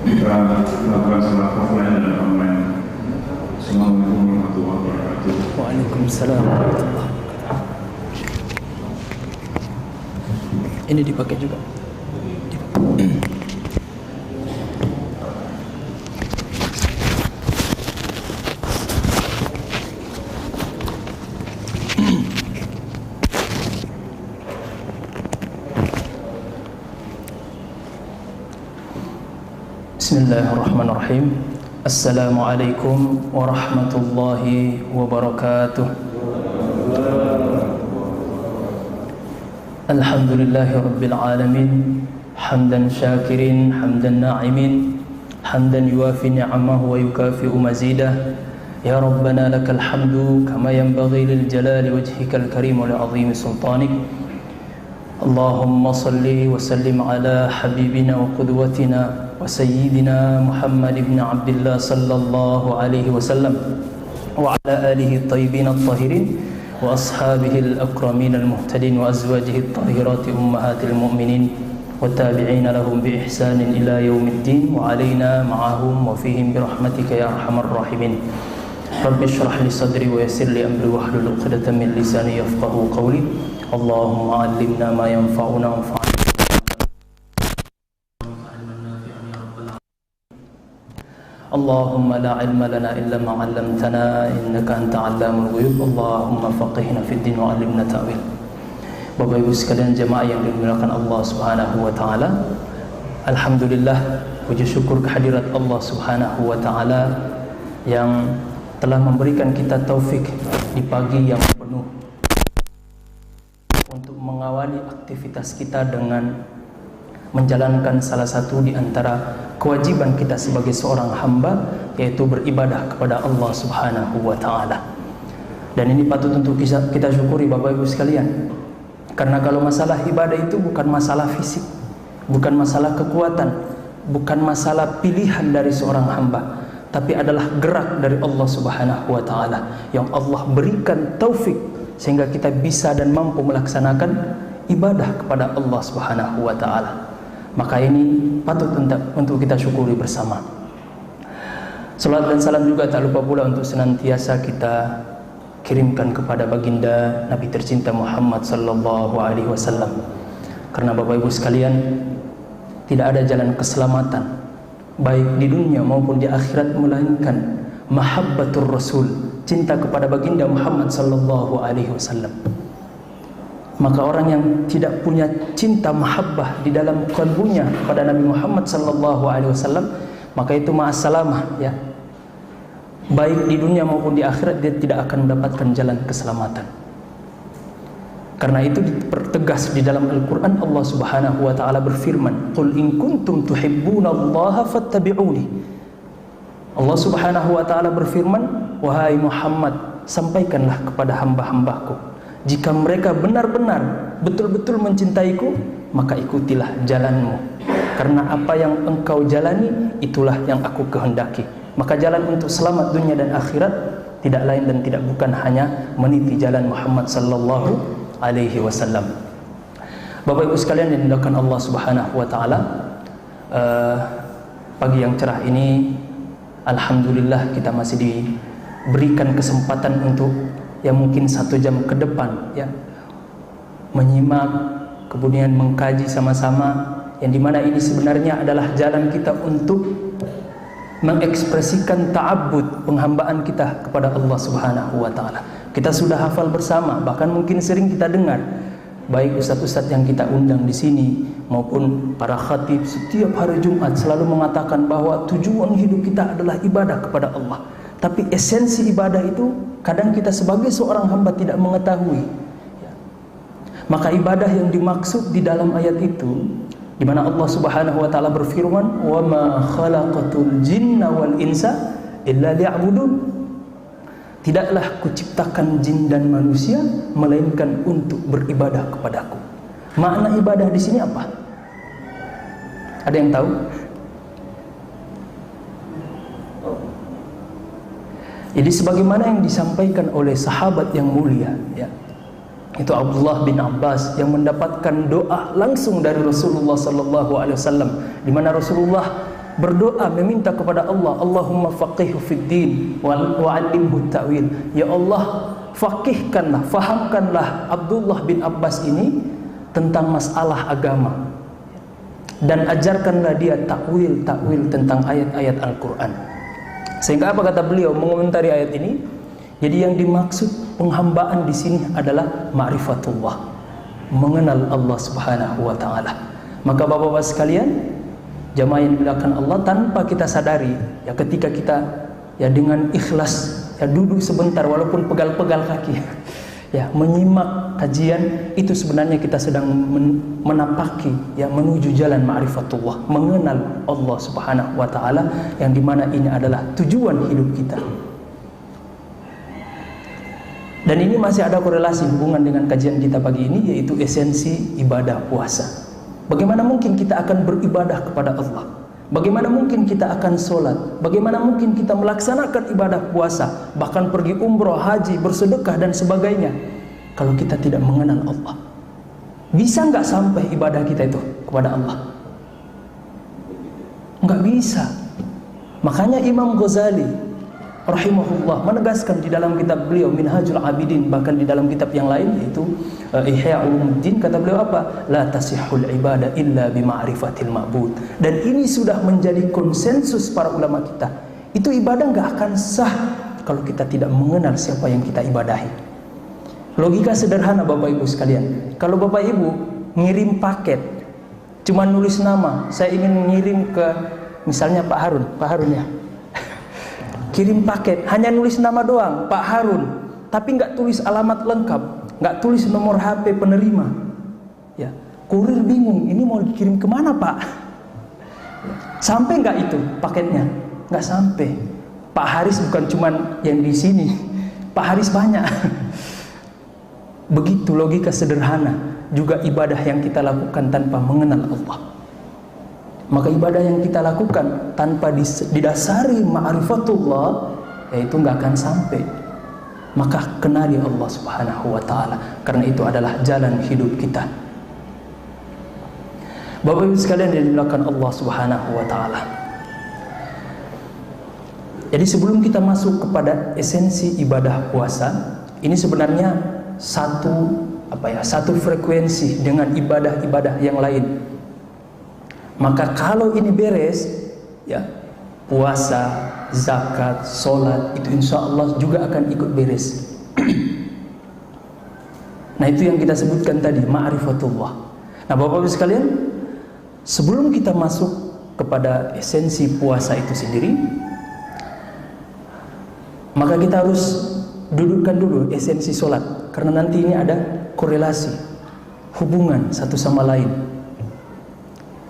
kita melakukan salat offline dan online. Assalamualaikum warahmatullahi wabarakatuh. Waalaikumsalam warahmatullahi wabarakatuh. Ini dipakai juga. Bismillahirrahmanirrahim. Assalamualaikum warahmatullahi wabarakatuh. Alhamdulillahi rabbil alamin. Hamdan syakirin, hamdan na'imin, hamdan yuafi ni'amahu wa yukafi'u mazidah. Ya Rabbana lakal hamdu kama yanbaghi lil jalali wajhikal karim wa li 'azimi sultanik. Allahumma salli wa sallim ala habibina wa qudwatina wa sayyidina Muhammad ibn Abdullah sallallahu alaihi wasallam wa ala alihi at-tayyibin at-tahirin wa ashabihi al-akramin al-muhtadin wa azwajihi at-tahirati ummahatil mu'minin wa tabi'ina lahum bi ihsanin ila yaumiddin wa alaina ma'ahum wa fihim bi rahmatika ya arhamar rahimin. Rabbi shrah li sadri wa yassir li amri wahlul 'uqdatam min lisani yafqahu qawli. Allahumma 'allimna ma yanfa'una wanfa'na Allahumma la ilma lana illa ma 'allamtana innaka anta 'allamul ghuyub. Allahumma faqihna fid din wa 'allimna ta'wil. Bapak Ibu sekalian jemaah yang dimuliakan Allah Subhanahu wa taala, alhamdulillah, puji syukur kehadirat Allah Subhanahu wa taala yang telah memberikan kita taufik di pagi yang penuh untuk mengawali aktivitas kita dengan menjalankan salah satu di antara kewajiban kita sebagai seorang hamba, yaitu beribadah kepada Allah Subhanahu wa taala. Dan ini patut untuk kita syukuri Bapak Ibu sekalian. Karena kalau masalah ibadah itu bukan masalah fisik, bukan masalah kekuatan, bukan masalah pilihan dari seorang hamba, tapi adalah gerak dari Allah Subhanahu wa taala yang Allah berikan taufik sehingga kita bisa dan mampu melaksanakan ibadah kepada Allah Subhanahu wa taala. Maka ini patut untuk kita syukuri bersama. Salat dan salam juga tak lupa pula untuk senantiasa kita kirimkan kepada baginda Nabi tercinta Muhammad sallallahu alaihi wasallam. Karena Bapak Ibu sekalian, tidak ada jalan keselamatan baik di dunia maupun di akhirat melainkan mahabbatur rasul, cinta kepada baginda Muhammad sallallahu alaihi wasallam. Maka orang yang tidak punya cinta mahabbah di dalam kalbunya kepada Nabi Muhammad sallallahu alaihi wasallam, maka itu ma'assalamah ya. Baik di dunia maupun di akhirat dia tidak akan mendapatkan jalan keselamatan. Karena itu dipertegas di dalam Al-Qur'an, Allah Subhanahu wa taala berfirman, "Qul in kuntum tuhibbunallaha fattabi'uni." Allah Subhanahu wa taala berfirman, "Wahai Muhammad, sampaikanlah kepada hamba-hambaku, jika mereka benar-benar betul-betul mencintaiku, maka ikutilah jalanmu. Karena apa yang engkau jalani, itulah yang aku kehendaki." Maka jalan untuk selamat dunia dan akhirat tidak lain dan tidak bukan hanya meniti jalan Muhammad sallallahu alaihi wasallam. Bapak Ibu sekalian yang dimuliakan Allah Subhanahu wa taala, pagi yang cerah ini alhamdulillah kita masih diberikan kesempatan untuk yang mungkin 1 jam ke depan ya, menyimak kemudian mengkaji sama-sama, yang dimana ini sebenarnya adalah jalan kita untuk mengekspresikan ta'abbud, penghambaan kita kepada Allah Subhanahu wa taala. Kita sudah hafal bersama, bahkan mungkin sering kita dengar baik ustaz-ustaz yang kita undang di sini maupun para khatib setiap hari Jumat selalu mengatakan bahwa tujuan hidup kita adalah ibadah kepada Allah. Tapi esensi ibadah itu kadang kita sebagai seorang hamba tidak mengetahui. Maka ibadah yang dimaksud di dalam ayat itu, di mana Allah Subhanahu wa taala berfirman, "Wa ma khalaqatul jinna wal insa illa liya'budun." Tidaklah kuciptakan jin dan manusia melainkan untuk beribadah kepadaku. Makna ibadah di sini apa? Ada yang tahu? Jadi sebagaimana yang disampaikan oleh sahabat yang mulia ya, itu Abdullah bin Abbas yang mendapatkan doa langsung dari Rasulullah sallallahu alaihi wasallam, di mana Rasulullah berdoa meminta kepada Allah, Allahumma faqihhu fid din wa 'allimhu ta'wil. Ya Allah, faqihkanlah, fahamkanlah Abdullah bin Abbas ini tentang masalah agama, dan ajarkanlah dia takwil tentang ayat-ayat Al-Quran. Sehingga apa kata beliau mengomentari ayat ini? Jadi yang dimaksud penghambaan di sini adalah ma'rifatullah, mengenal Allah Subhanahu wa taala. Maka Bapak-bapak sekalian, jamaah yang dimuliakan Allah, tanpa kita sadari, ya ketika kita ya dengan ikhlas ya duduk sebentar walaupun pegal-pegal kaki ya menyimak kajian, itu sebenarnya kita sedang menapaki ya menuju jalan ma'rifatullah, mengenal Allah Subhanahu wa taala, yang dimana ini adalah tujuan hidup kita. Dan ini masih ada korelasi hubungan dengan kajian kita pagi ini, yaitu esensi ibadah puasa. Bagaimana mungkin kita akan beribadah kepada Allah? Bagaimana mungkin kita akan sholat? Bagaimana mungkin kita melaksanakan ibadah puasa, bahkan pergi umroh, haji, bersedekah dan sebagainya, kalau kita tidak mengenal Allah? Bisa nggak sampai ibadah kita itu kepada Allah? Nggak bisa. Makanya Imam Ghazali rahimahullah menegaskan di dalam kitab beliau Minhajul Abidin, bahkan di dalam kitab yang lain yaitu Ihya Ulumuddin, kata beliau apa? La tasihhul ibadah illa bima'rifatil ma'bud. Dan ini sudah menjadi konsensus para ulama kita. Itu ibadah nggak akan sah kalau kita tidak mengenal siapa yang kita ibadahi. Logika sederhana Bapak Ibu sekalian. Kalau Bapak Ibu ngirim paket, cuma nulis nama, saya ingin ngirim ke misalnya Pak Harun ya. Kirim paket, hanya nulis nama doang, Pak Harun, tapi nggak tulis alamat lengkap, nggak tulis nomor HP penerima. Ya, kurir bingung, ini mau dikirim kemana Pak? Sampai nggak itu paketnya? Nggak sampai. Pak Haris bukan cuman yang di sini, Pak Haris banyak. Begitu logika sederhana juga ibadah yang kita lakukan tanpa mengenal Allah. Maka ibadah yang kita lakukan tanpa didasari ma'rifatullah, yaitu nggak akan sampai. Maka kenali Allah Subhanahu wa taala, karena itu adalah jalan hidup kita. Bapak Ibu sekalian yang dimuliakan Allah Subhanahu wa taala. Jadi sebelum kita masuk kepada esensi ibadah puasa, ini sebenarnya satu frekuensi dengan ibadah-ibadah yang lain. Maka kalau ini beres, ya puasa, zakat, sholat, itu insya Allah juga akan ikut beres. Nah itu yang kita sebutkan tadi, ma'rifatullah. Nah Bapak-Ibu sekalian, sebelum kita masuk kepada esensi puasa itu sendiri, maka kita harus dudukkan dulu esensi sholat, karena nanti ini ada korelasi, hubungan satu sama lain.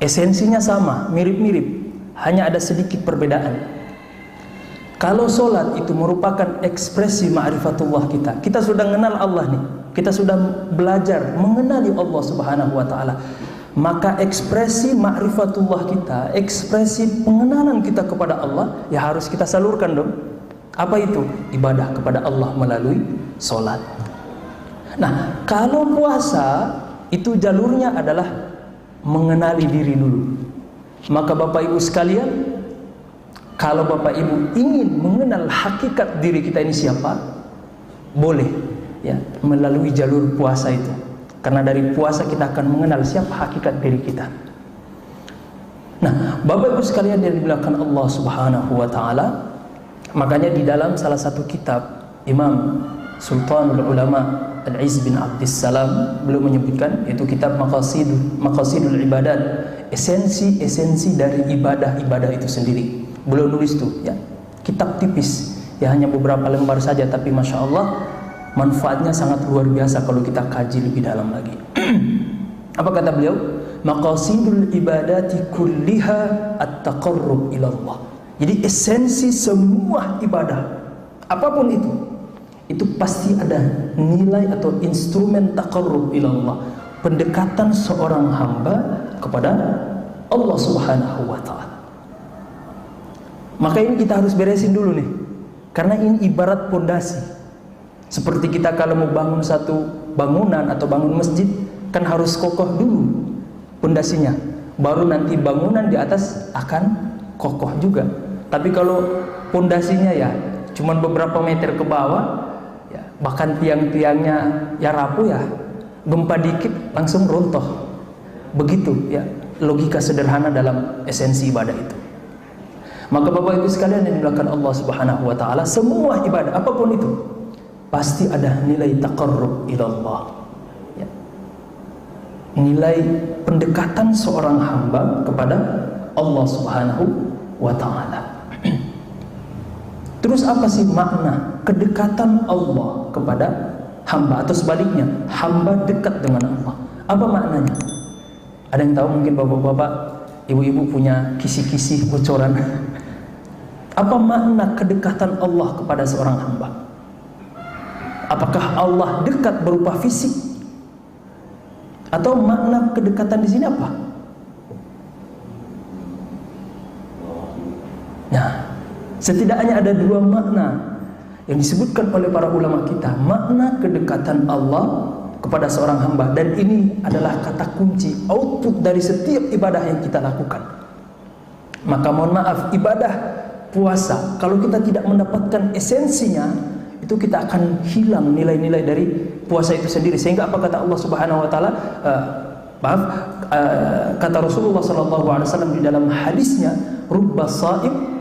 Esensinya sama, mirip-mirip, hanya ada sedikit perbedaan. Kalau sholat itu merupakan ekspresi ma'rifatullah kita, kita sudah mengenal Allah nih, kita sudah belajar mengenali Allah Subhanahu wa taala, maka ekspresi ma'rifatullah kita, ekspresi pengenalan kita kepada Allah, ya harus kita salurkan dong. Apa itu? Ibadah kepada Allah melalui sholat. Nah, kalau puasa itu jalurnya adalah mengenali diri dulu. Maka Bapak Ibu sekalian, kalau Bapak Ibu ingin mengenal hakikat diri kita ini siapa, boleh ya melalui jalur puasa itu. Karena dari puasa kita akan mengenal siapa hakikat diri kita. Nah, Bapak Ibu sekalian yang dimuliakan Allah Subhanahu wa taala, makanya di dalam salah satu kitab Imam Sultanul Ulama Al-Izz bin Abdissalam beliau menyebutkan, yaitu kitab Maqasidul Ibadat, esensi dari ibadah-ibadah itu sendiri. Beliau nulis tuh ya, kitab tipis ya, hanya beberapa lembar saja, tapi Masya Allah manfaatnya sangat luar biasa kalau kita kaji lebih dalam lagi. Apa kata beliau? Maqasidul ibadati kulliha at-taqarrub ila Allah. Jadi esensi semua ibadah apapun itu pasti ada nilai atau instrumen taqarrub ila Allah, pendekatan seorang hamba kepada Allah Subhanahu wa taala. Maka ini kita harus beresin dulu nih, karena ini ibarat pondasi. Seperti kita kalau mau bangun satu bangunan atau bangun masjid, kan harus kokoh dulu pondasinya, baru nanti bangunan di atas akan kokoh juga. Tapi kalau pondasinya ya cuman beberapa meter ke bawah, ya, bahkan tiang-tiangnya ya rapuh, ya gempa dikit langsung runtuh. Begitu ya logika sederhana dalam esensi ibadah itu. Maka Bapak Ibu sekalian yang dimuliakan Allah Subhanahu wa taala, semua ibadah apapun itu pasti ada nilai taqarrub ilallah. Ya. Nilai pendekatan seorang hamba kepada Allah Subhanahu wa taala. Terus apa sih makna kedekatan Allah kepada hamba, atau sebaliknya hamba dekat dengan Allah? Apa maknanya? Ada yang tahu? Mungkin bapak-bapak, ibu-ibu punya kisi-kisi bocoran. Apa makna kedekatan Allah kepada seorang hamba? Apakah Allah dekat berupa fisik? Atau makna kedekatan di sini apa? Nah, setidaknya ada dua makna yang disebutkan oleh para ulama kita. Makna kedekatan Allah kepada seorang hamba, dan ini adalah kata kunci output dari setiap ibadah yang kita lakukan. Maka mohon maaf, ibadah puasa kalau kita tidak mendapatkan esensinya, itu kita akan hilang nilai-nilai dari puasa itu sendiri. Sehingga apa kata Allah Subhanahu wa taala, kata Rasulullah sallallahu alaihi wasallam di dalam hadisnya, rubba shaim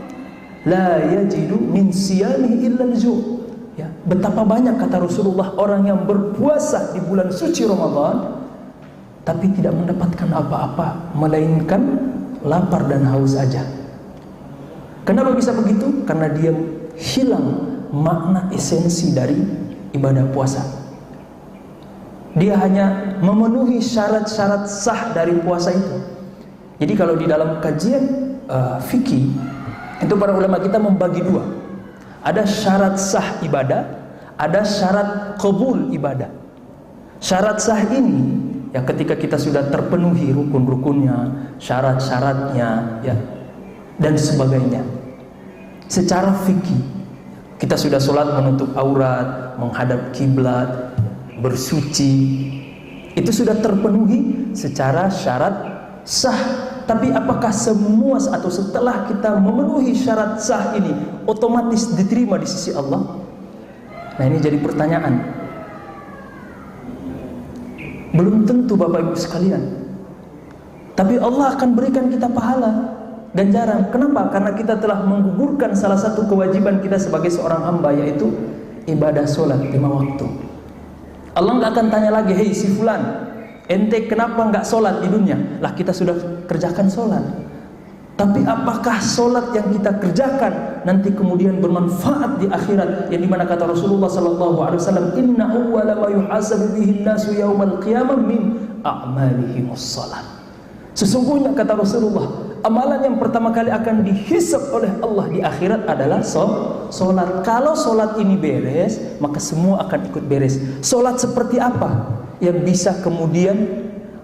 la yajidu min siyamihi illa al-ju'. Ya, betapa banyak kata Rasulullah orang yang berpuasa di bulan suci Ramadan tapi tidak mendapatkan apa-apa melainkan lapar dan haus saja. Kenapa bisa begitu? Karena dia hilang makna esensi dari ibadah puasa. Dia hanya memenuhi syarat-syarat sah dari puasa itu. Jadi kalau di dalam kajian fikih itu para ulama kita membagi dua. Ada syarat sah ibadah, ada syarat qabul ibadah. Syarat sah ini ya ketika kita sudah terpenuhi rukun-rukunnya, syarat-syaratnya, ya, dan sebagainya. Secara fikih kita sudah sholat menutup aurat, menghadap kiblat, bersuci, itu sudah terpenuhi secara syarat sah. Tapi apakah semua atau setelah kita memenuhi syarat sah ini otomatis diterima di sisi Allah? Nah, ini jadi pertanyaan. Belum tentu Bapak Ibu sekalian. Tapi Allah akan berikan kita pahala, ganjaran. Kenapa? Karena kita telah menggugurkan salah satu kewajiban kita sebagai seorang hamba, yaitu ibadah sholat 5 waktu. Allah nggak akan tanya lagi, hei si fulan, ente kenapa nggak sholat di dunia? Lah kita sudah kerjakan sholat. Tapi apakah sholat yang kita kerjakan nanti kemudian bermanfaat di akhirat? Yang dimana kata Rasulullah SAW, inna awwala ma yuhasabu bihi nasu yawmal qiyamah min a'malihimus sholat. Sesungguhnya kata Rasulullah, amalan yang pertama kali akan dihisab oleh Allah di akhirat adalah sholat. Kalau sholat ini beres, maka semua akan ikut beres. Sholat seperti apa yang bisa kemudian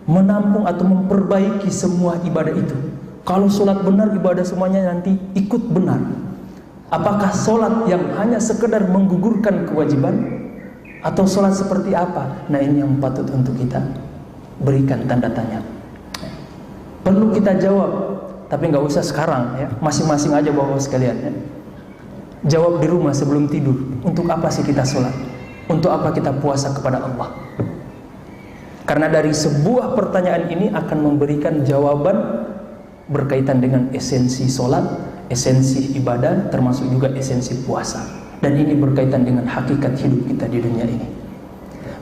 menampung atau memperbaiki semua ibadah itu? Kalau sholat benar, ibadah semuanya nanti ikut benar. Apakah sholat yang hanya sekedar menggugurkan kewajiban, atau sholat seperti apa? Nah, ini yang patut untuk kita berikan tanda tanya. Perlu kita jawab, tapi nggak usah sekarang ya, masing-masing aja bapak sekalian ya. Jawab di rumah sebelum tidur. Untuk apa sih kita sholat? Untuk apa kita puasa kepada Allah? Karena dari sebuah pertanyaan ini akan memberikan jawaban berkaitan dengan esensi sholat, esensi ibadah, termasuk juga esensi puasa. Dan ini berkaitan dengan hakikat hidup kita di dunia ini.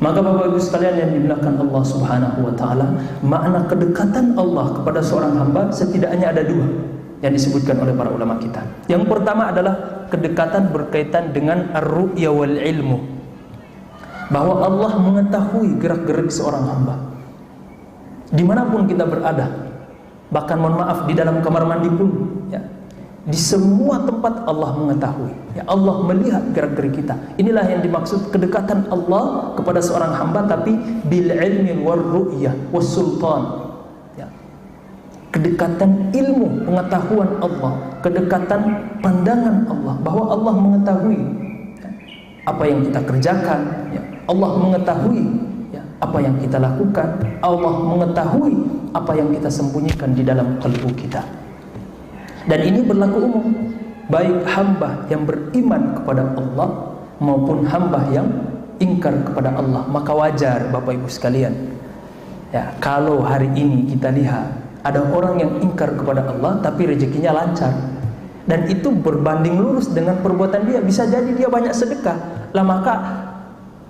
Maka Bapak Ibu sekalian yang dimuliakan Allah Subhanahu wa taala, makna kedekatan Allah kepada seorang hamba setidaknya ada dua yang disebutkan oleh para ulama kita. Yang pertama adalah kedekatan berkaitan dengan ar-ru'ya wal ilmu, bahwa Allah mengetahui gerak-gerik seorang hamba dimanapun kita berada. Bahkan mohon maaf, di dalam kamar mandi pun ya, di semua tempat Allah mengetahui ya, Allah melihat gerak-gerik kita. Inilah yang dimaksud kedekatan Allah kepada seorang hamba, tapi bil ilmi war ru'yah was sultan ya. Kedekatan ilmu, pengetahuan Allah, kedekatan pandangan Allah, bahwa Allah mengetahui ya, apa yang kita kerjakan ya. Allah mengetahui ya, apa yang kita lakukan. Allah mengetahui apa yang kita sembunyikan di dalam kalbu kita. Dan ini berlaku umum, baik hamba yang beriman kepada Allah maupun hamba yang ingkar kepada Allah. Maka wajar Bapak Ibu sekalian, ya, kalau hari ini kita lihat ada orang yang ingkar kepada Allah tapi rezekinya lancar, dan itu berbanding lurus dengan perbuatan dia. Bisa jadi dia banyak sedekah lah, maka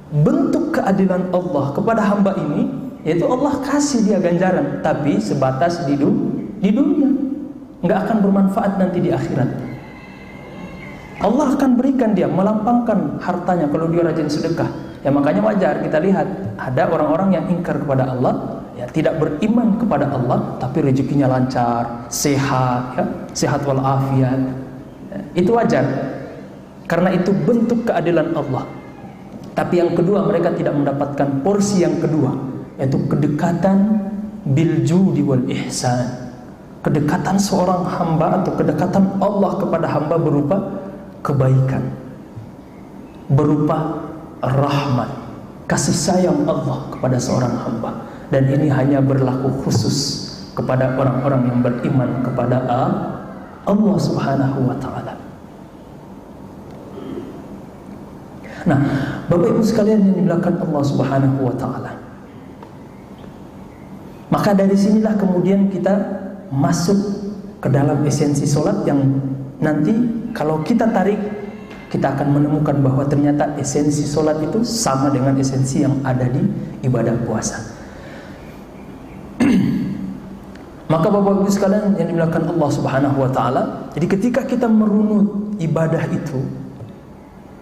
bentuk keadilan Allah kepada hamba ini, yaitu Allah kasih dia ganjaran, tapi sebatas di dunia, nggak akan bermanfaat nanti di akhirat. Allah akan berikan dia, melampangkan hartanya kalau dia rajin sedekah. Ya, makanya wajar kita lihat ada orang-orang yang ingkar kepada Allah, ya, tidak beriman kepada Allah, tapi rezekinya lancar, sehat, ya, sehat walafiat. Ya, itu wajar, karena itu bentuk keadilan Allah. Tapi yang kedua, mereka tidak mendapatkan porsi yang kedua, yaitu kedekatan bil judi wal ihsan. Kedekatan seorang hamba atau kedekatan Allah kepada hamba berupa kebaikan, berupa rahmat, kasih sayang Allah kepada seorang hamba. Dan ini hanya berlaku khusus kepada orang-orang yang beriman kepada Allah Subhanahu wa ta'ala. Nah, Bapak Ibu sekalian yang dimuliakan Allah Subhanahu wa ta'ala, maka dari sinilah kemudian kita masuk ke dalam esensi solat yang nanti kalau kita tarik, kita akan menemukan bahwa ternyata esensi solat itu sama dengan esensi yang ada di ibadah puasa. Maka Bapak Ibu sekalian yang dimuliakan Allah Subhanahu wa ta'ala, jadi ketika kita merunut ibadah itu,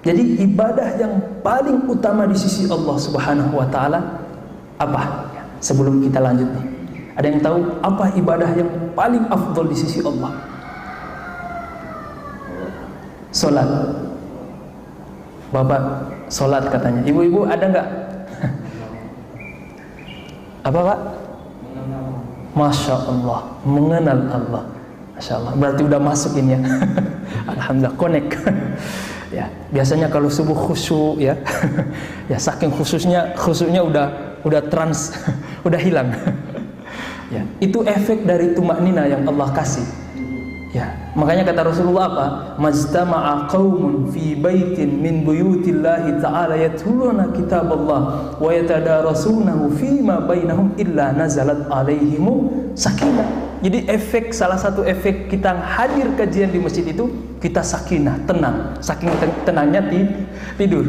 jadi ibadah yang paling utama di sisi Allah Subhanahu wa ta'ala apa? Sebelum kita lanjut nih, ada yang tahu apa ibadah yang paling afdal di sisi Allah? Solat. Bapak solat katanya. Ibu-ibu ada nggak? Apa Pak? Masya Allah, mengenal Allah. Masya Allah, berarti udah masuk ini ya. Alhamdulillah, connect. Ya, biasanya kalau subuh khusyuk ya, ya saking khusyuknya udah trans, udah hilang. Ya, itu efek dari tumaknina yang Allah kasih. Ya, makanya kata Rasulullah apa? Majtama'a qaumun fi baitin min buyutillahi ta'ala yatluna kitaballah wa yatadarasunahu fima bainahum illa nazalat alaihimu sakinah. Jadi salah satu efek kita hadir kajian di masjid itu, kita sakinah, tenang. Saking tenangnya tidur.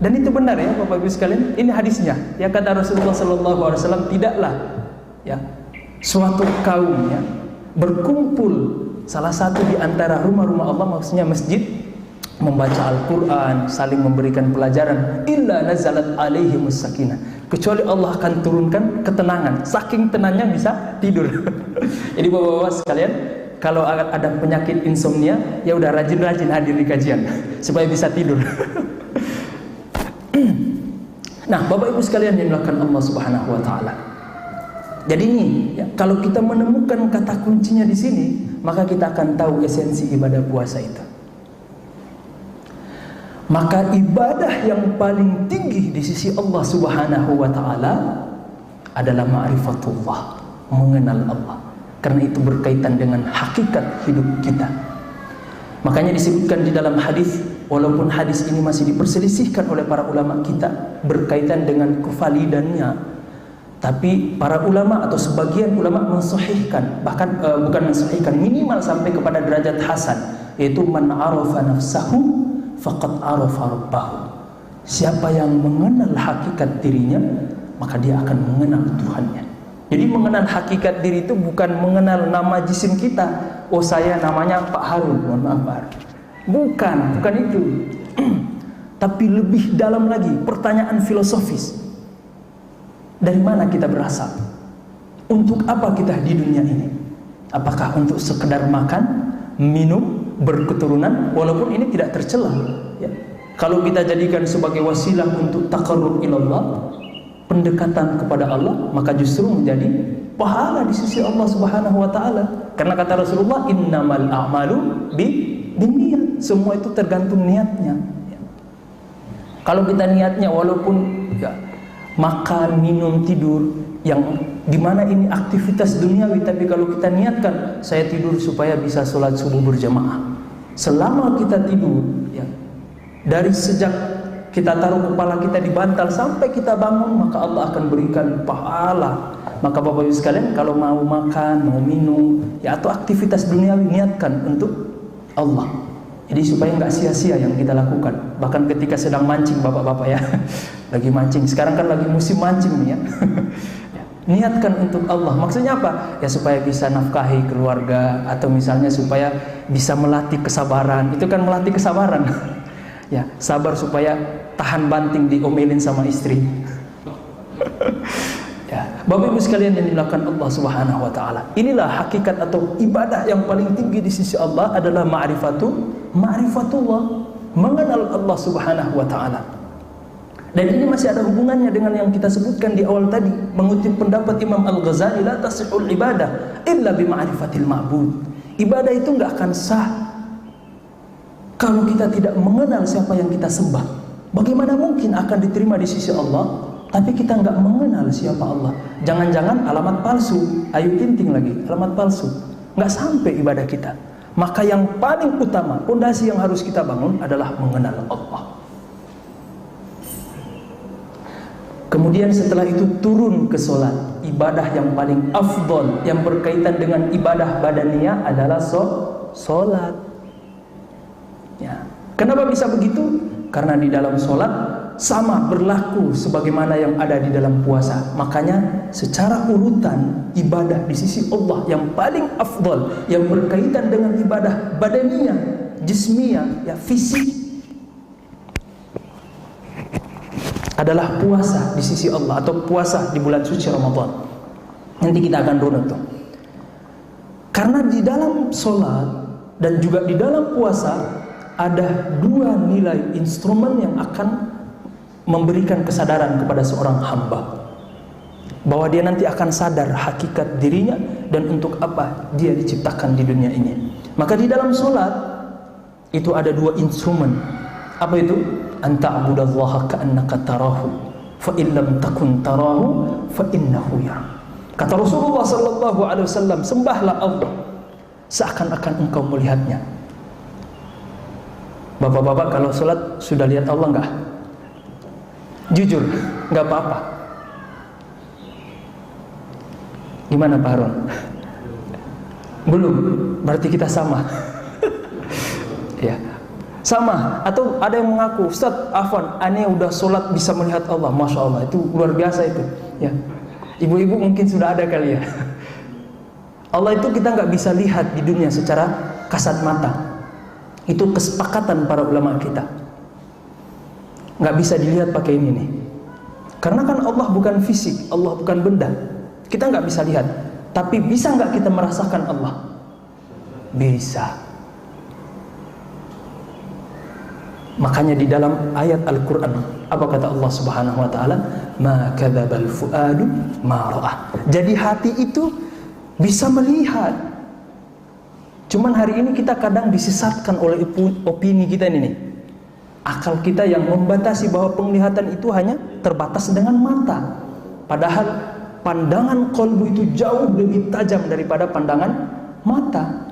Dan itu benar ya Bapak Ibu sekalian. Ini hadisnya. Ya, kata Rasulullah sallallahu alaihi wasallam, tidaklah ya suatu kaum ya berkumpul salah satu di antara rumah-rumah Allah, maksudnya masjid, membaca Al-Quran, saling memberikan pelajaran, illa nazalat alaihimus sakinah, kecuali Allah akan turunkan ketenangan. Saking tenangnya bisa tidur. Jadi bapak-bapak sekalian, kalau ada penyakit insomnia, ya udah rajin-rajin hadir di kajian supaya bisa tidur. Nah, Bapak Ibu sekalian yang dimuliakan Allah Subhanahu wa ta'ala, jadi ini ya, kalau kita menemukan kata kuncinya di sini, maka kita akan tahu esensi ibadah puasa itu. Maka ibadah yang paling tinggi di sisi Allah Subhanahu wa ta'ala adalah ma'rifatullah, mengenal Allah. Karena itu berkaitan dengan hakikat hidup kita. Makanya disebutkan di dalam hadis, walaupun hadis ini masih diperselisihkan oleh para ulama kita berkaitan dengan kevalidannya, tapi para ulama atau sebagian ulama mensahihkan, bahkan bukan mensahihkan, minimal sampai kepada derajat hasan, yaitu man arafa nafsahu faqad arafa rabbahu. Siapa yang mengenal hakikat dirinya, maka dia akan mengenal Tuhannya. Jadi mengenal hakikat diri itu bukan mengenal nama jisim kita. Oh, saya namanya Pak Harun, mohon maaf Pak Harun. Bukan itu. Tapi lebih dalam lagi, pertanyaan filosofis. Dari mana kita berasal? Untuk apa kita di dunia ini? Apakah untuk sekedar makan, minum, berketurunan? Walaupun ini tidak tercela ya. Kalau kita jadikan sebagai wasilah untuk taqarrub ilallah, pendekatan kepada Allah, maka justru menjadi pahala di sisi Allah Subhanahu wa ta'ala. Karena kata Rasulullah, innamal a'malu binniyat. Semua itu tergantung niatnya ya. Kalau kita niatnya walaupun ya, makan, minum, tidur, yang dimana ini aktivitas duniawi, tapi kalau kita niatkan saya tidur supaya bisa sholat subuh berjamaah, selama kita tidur ya, dari sejak kita taruh kepala kita di bantal sampai kita bangun, maka Allah akan berikan pahala. Maka Bapak Ibu sekalian, kalau mau makan, mau minum ya, atau aktivitas duniawi, niatkan untuk Allah. Jadi supaya nggak sia-sia yang kita lakukan. Bahkan ketika sedang mancing bapak-bapak ya, lagi mancing. Sekarang kan lagi musim mancing nih ya. Niatkan untuk Allah. Maksudnya apa? Ya supaya bisa nafkahi keluarga, atau misalnya supaya bisa melatih kesabaran. Itu kan melatih kesabaran. Ya, sabar supaya tahan banting diomelin sama istri. Ya, Bapak Ibu sekalian yang dilakukan Allah Subhanahu wa taala. Inilah hakikat atau ibadah yang paling tinggi di sisi Allah adalah ma'rifatullah, mengenal Allah Subhanahu wa taala. Dan ini masih ada hubungannya dengan yang kita sebutkan di awal tadi, mengutip pendapat Imam Al-Ghazali, la tasihul ibadah illa bi ma'rifatil ma'bud. Ibadah itu enggak akan sah kalau kita tidak mengenal siapa yang kita sembah. Bagaimana mungkin akan diterima di sisi Allah tapi kita nggak mengenal siapa Allah? Jangan-jangan alamat palsu, ayu tinting lagi, alamat palsu, nggak sampai ibadah kita. Maka yang paling utama, pondasi yang harus kita bangun adalah mengenal Allah. Kemudian setelah itu turun ke solat. Ibadah yang paling afdol yang berkaitan dengan ibadah badaniyah adalah solat. Ya. Kenapa bisa begitu? Karena di dalam solat sama berlaku sebagaimana yang ada di dalam puasa. Makanya secara urutan ibadah di sisi Allah yang paling afdal, yang berkaitan dengan ibadah badaniyah, jismiyah, ya fisik, adalah puasa di sisi Allah, atau puasa di bulan suci Ramadan. Nanti kita akan runut tuh. Karena di dalam sholat dan juga di dalam puasa ada dua nilai instrumen yang akan memberikan kesadaran kepada seorang hamba, bahwa dia nanti akan sadar hakikat dirinya dan untuk apa dia diciptakan di dunia ini. Maka di dalam sholat itu ada dua instrumen. Apa itu? Anta'budallaha ka'annaka tarahu, fa in lam takun tarahu fa innahu yara. Kata Rasulullah sallallahu alaihi wasallam, sembahlah Allah seakan-akan engkau melihatnya. Bapak-bapak kalau sholat sudah lihat Allah enggak? Jujur, nggak apa-apa. Gimana Pak Harun? Belum, berarti kita sama. Ya, sama. Atau ada yang mengaku, Ustaz, Afwan, aneh udah sholat bisa melihat Allah, masya Allah, itu luar biasa itu. Ya, ibu-ibu mungkin sudah ada kali ya. Allah itu kita nggak bisa lihat di dunia secara kasat mata. Itu kesepakatan para ulama kita. Nggak bisa dilihat pakai ini nih, karena kan Allah bukan fisik, Allah bukan benda, kita nggak bisa lihat. Tapi bisa nggak kita merasakan Allah? Bisa. Makanya di dalam ayat Al-Quran apa kata Allah Subhanahu Wa Taala? Ma kadzabal fuadu ma ra'ah. Jadi hati itu bisa melihat. Cuman hari ini kita kadang disesatkan oleh opini kita ini nih. Akal kita yang membatasi bahwa penglihatan itu hanya terbatas dengan mata. Padahal pandangan qalbu itu jauh lebih tajam daripada pandangan mata.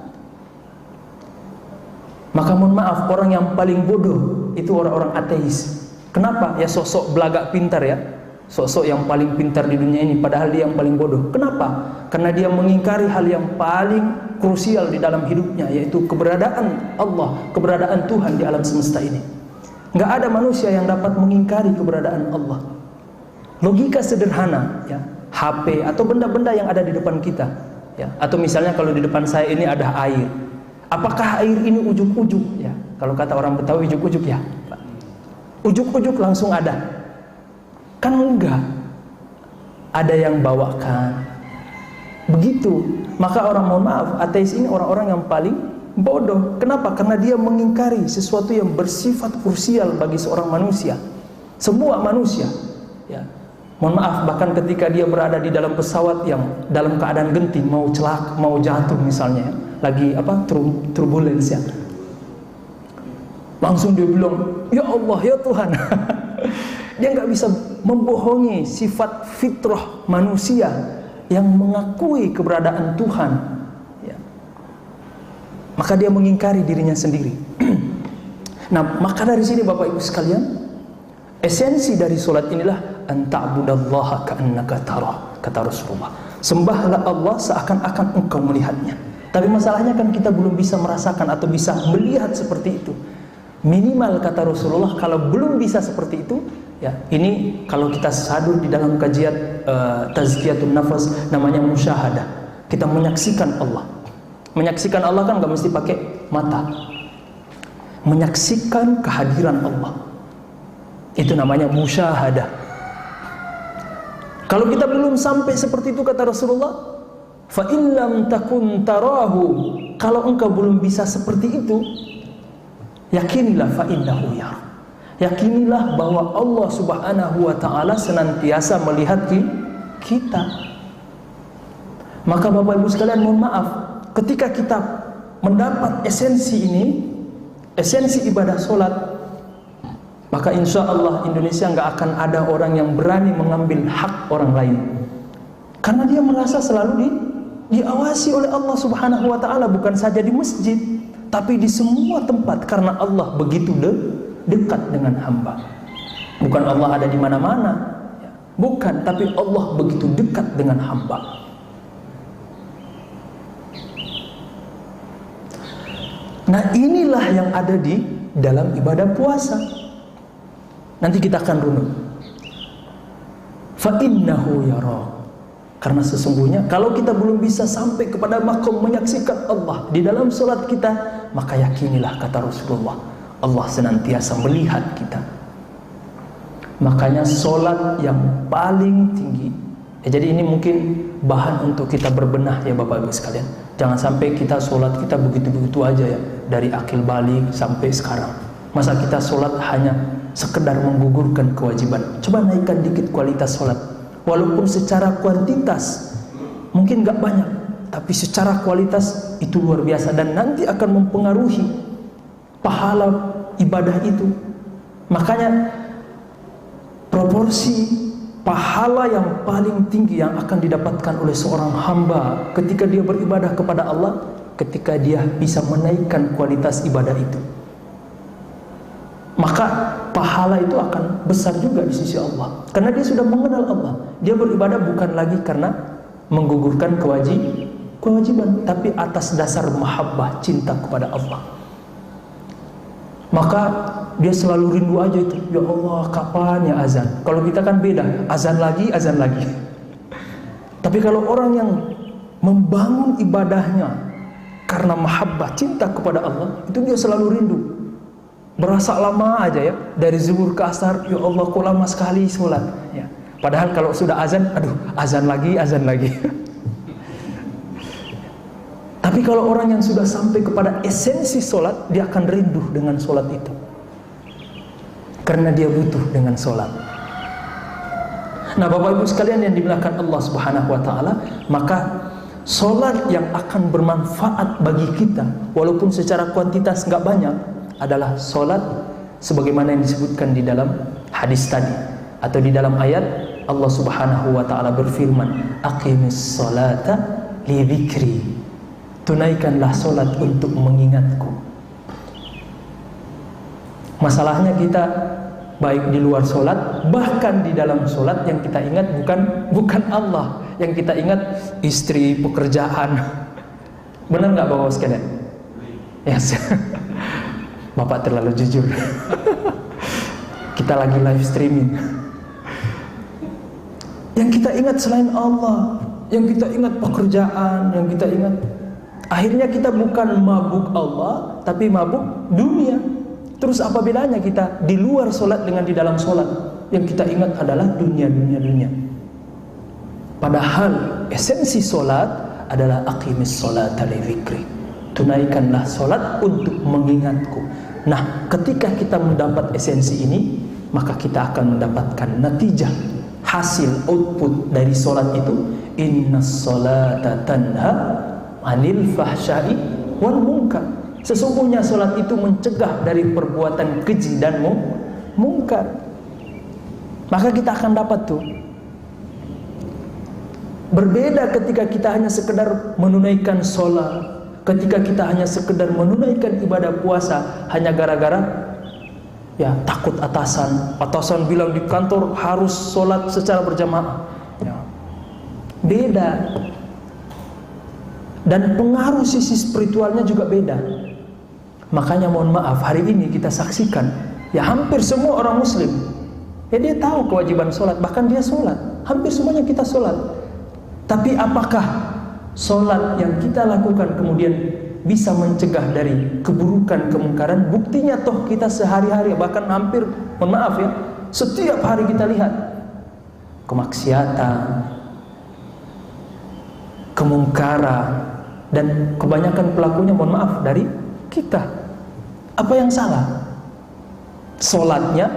Maka mohon maaf, orang yang paling bodoh itu orang-orang ateis. Kenapa? Ya sosok belagak pintar ya, sosok yang paling pintar di dunia ini, padahal dia yang paling bodoh. Kenapa? Karena dia mengingkari hal yang paling krusial di dalam hidupnya, yaitu keberadaan Allah, keberadaan Tuhan di alam semesta ini. Nggak ada manusia yang dapat mengingkari keberadaan Allah. Logika sederhana, ya, HP atau benda-benda yang ada di depan kita, ya, atau misalnya kalau di depan saya ini ada air, apakah air ini ujuk-ujuk, ya? Kalau kata orang Betawi ujuk-ujuk ya, ujuk-ujuk langsung ada? Kan enggak. Ada yang bawakan. Begitu. Maka orang, mohon maaf, ateis ini orang-orang yang paling bodoh. Kenapa? Karena dia mengingkari sesuatu yang bersifat krusial bagi seorang manusia. Semua manusia, ya. Mohon maaf, bahkan ketika dia berada di dalam pesawat yang dalam keadaan genting, mau celaka, mau jatuh misalnya, lagi apa? Turbulence ya. Langsung dia bilang, "Ya Allah, ya Tuhan." Dia nggak bisa membohongi sifat fitrah manusia yang mengakui keberadaan Tuhan, ya, maka dia mengingkari dirinya sendiri. Nah, maka dari sini Bapak Ibu sekalian, esensi dari solat inilah anta'budallaha ka'annaka tarah, kata Rasulullah. Sembahlah Allah seakan-akan engkau melihatnya. Tapi masalahnya kan kita belum bisa merasakan atau bisa melihat seperti itu. Minimal kata Rasulullah, kalau belum bisa seperti itu, ya ini kalau kita sadur di dalam kajian tazkiyatun nafas, namanya musyahadah. Kita menyaksikan Allah. Menyaksikan Allah kan nggak mesti pakai mata. Menyaksikan kehadiran Allah, itu namanya musyahadah. Kalau kita belum sampai seperti itu kata Rasulullah, fa in lam takun tarahu, kalau engkau belum bisa seperti itu, yakinilah fa innahu yara, yakinilah bahwa Allah Subhanahu wa taala senantiasa melihat kita. Maka Bapak Ibu sekalian, mohon maaf, ketika kita mendapat esensi ini, esensi ibadah solat, maka insya Allah Indonesia nggak akan ada orang yang berani mengambil hak orang lain, karena dia merasa selalu diawasi oleh Allah Subhanahu wa taala, bukan saja di masjid tapi di semua tempat, karena Allah begitu dekat dengan hamba. Bukan Allah ada di mana-mana, bukan, tapi Allah begitu dekat dengan hamba. Nah, inilah yang ada di dalam ibadah puasa. Nanti kita akan runut. Fa innahu yara. Karena sesungguhnya kalau kita belum bisa sampai kepada makom menyaksikan Allah di dalam solat kita, maka yakinilah kata Rasulullah, Allah senantiasa melihat kita. Makanya solat yang paling tinggi, ya, jadi ini mungkin bahan untuk kita berbenah ya Bapak Ibu sekalian. Jangan sampai kita solat kita begitu-begitu aja ya, dari akil balik sampai sekarang. Masa kita solat hanya sekedar menggugurkan kewajiban? Coba naikkan dikit kualitas solat. Walaupun secara kuantitas mungkin gak banyak, tapi secara kualitas itu luar biasa, dan nanti akan mempengaruhi pahala ibadah itu. Makanya proporsi pahala yang paling tinggi yang akan didapatkan oleh seorang hamba ketika dia beribadah kepada Allah, ketika dia bisa menaikkan kualitas ibadah itu, maka pahala itu akan besar juga di sisi Allah, karena dia sudah mengenal Allah. Dia beribadah bukan lagi karena menggugurkan kewajiban, tapi atas dasar mahabbah, cinta kepada Allah. Maka dia selalu rindu aja itu, ya Allah kapan ya azan. Kalau kita kan beda, azan lagi. Tapi kalau orang yang membangun ibadahnya karena mahabbah, cinta kepada Allah, itu dia selalu rindu. Berasa lama aja ya, dari zuhur ke asar, ya Allah kok lama sekali sholat ya. Padahal kalau sudah azan, aduh azan lagi. Tapi kalau orang yang sudah sampai kepada esensi sholat, dia akan rindu dengan sholat itu, karena dia butuh dengan sholat. Nah Bapak Ibu sekalian yang dimuliakan Allah Subhanahu wa taala, maka sholat yang akan bermanfaat bagi kita walaupun secara kuantitas nggak banyak adalah sholat sebagaimana yang disebutkan di dalam hadis tadi, atau di dalam ayat Allah Subhanahu wa taala berfirman, aqimis sholata li dzikri, tunaikanlah sholat untuk mengingatku. Masalahnya kita baik di luar sholat, bahkan di dalam sholat yang kita ingat bukan Allah, yang kita ingat istri, pekerjaan. Benar nggak Bapak sekalian? Yes. Bapak terlalu jujur. Kita lagi live streaming. Yang kita ingat selain Allah, yang kita ingat pekerjaan, yang kita ingat, akhirnya kita bukan mabuk Allah, tapi mabuk dunia. Terus apa bedanya kita di luar sholat dengan di dalam sholat? Yang kita ingat adalah dunia. Padahal esensi sholat adalah aqimis sholata li dzikri, tunaikanlah sholat untuk mengingatku. Nah, ketika kita mendapat esensi ini, maka kita akan mendapatkan natijah, hasil, output dari sholat itu. Innas sholata tanha anil fahsya'i wal munkar. Sesungguhnya sholat itu mencegah dari perbuatan keji dan mungkar. maka kita akan dapat tuh. Berbeda ketika kita hanya sekedar menunaikan sholat, ketika kita hanya sekedar menunaikan ibadah puasa hanya gara-gara ya takut atasan bilang di kantor harus sholat secara berjamaah. Ya. Beda. Dan pengaruh sisi spiritualnya juga beda. Makanya mohon maaf, hari ini kita saksikan ya hampir semua orang muslim ya dia tahu kewajiban sholat, bahkan dia sholat. Hampir semuanya kita sholat. Tapi apakah sholat yang kita lakukan kemudian bisa mencegah dari keburukan, kemungkaran? Buktinya toh kita sehari-hari, bahkan hampir, mohon maaf ya, setiap hari kita lihat kemaksiatan, kemungkaran, dan kebanyakan pelakunya mohon maaf dari kita. Apa yang salah? Sholatnya